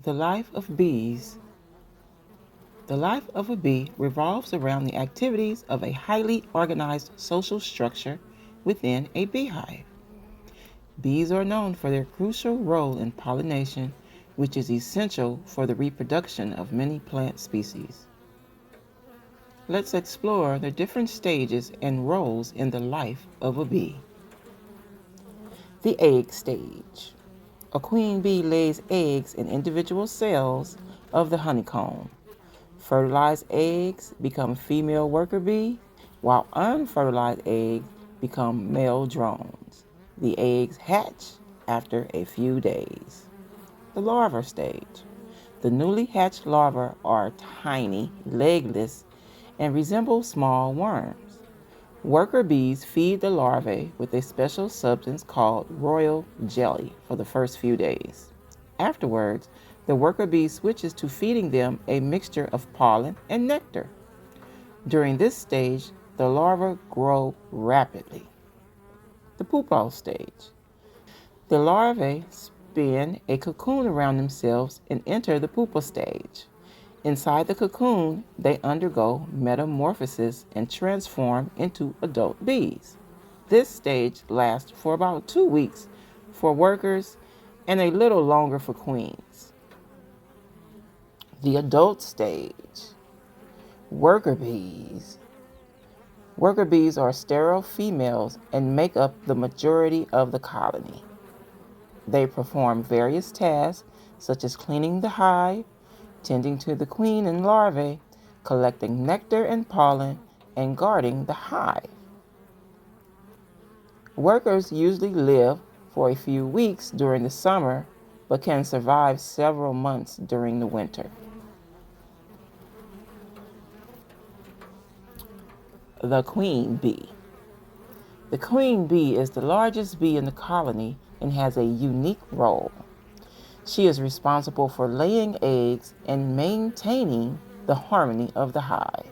The life of bees. The life of a bee revolves around the activities of a highly organized social structure within a beehive. Bees are known for their crucial role in pollination, which is essential for the reproduction of many plant species. Let's explore the different stages and roles in the life of a bee. The egg stage. A queen bee lays eggs in individual cells of the honeycomb. Fertilized eggs become female worker bees, while unfertilized eggs become male drones. The eggs hatch after a few days. The larva stage. The newly hatched larvae are tiny, legless, and resemble small worms. Worker bees feed the larvae with a special substance called royal jelly for the first few days. Afterwards, the worker bee switches to feeding them a mixture of pollen and nectar. During this stage, the larvae grow rapidly. The pupa stage. The larvae spin a cocoon around themselves and enter the pupa stage. Inside the cocoon, they undergo metamorphosis and transform into adult bees. This stage lasts for about 2 weeks for workers and a little longer for queens. The adult stage. Worker bees. Worker bees are sterile females and make up the majority of the colony. They perform various tasks such as cleaning the hive, tending to the queen and larvae, collecting nectar and pollen, and guarding the hive. Workers usually live for a few weeks during the summer, but can survive several months during the winter. The queen bee. The queen bee is the largest bee in the colony and has a unique role. She is responsible for laying eggs and maintaining the harmony of the hive.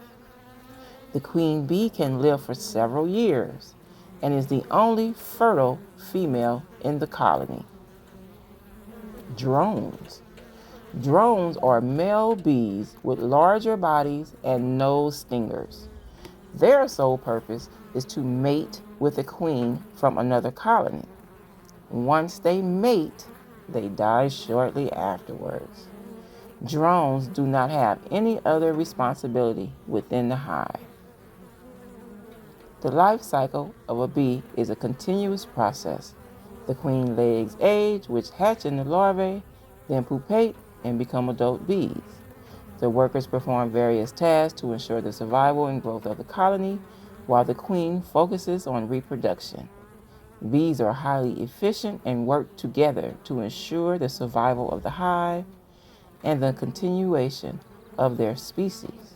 The queen bee can live for several years and is the only fertile female in the colony. Drones. Drones are male bees with larger bodies and no stingers. Their sole purpose is to mate with a queen from another colony. Once they mate, they die shortly afterwards. Drones do not have any other responsibility within the hive. The life cycle of a bee is a continuous process. The queen lays eggs which hatch in the larvae, then pupate and become adult bees. The workers perform various tasks to ensure the survival and growth of the colony, while the queen focuses on reproduction. Bees are highly efficient and work together to ensure the survival of the hive and the continuation of their species.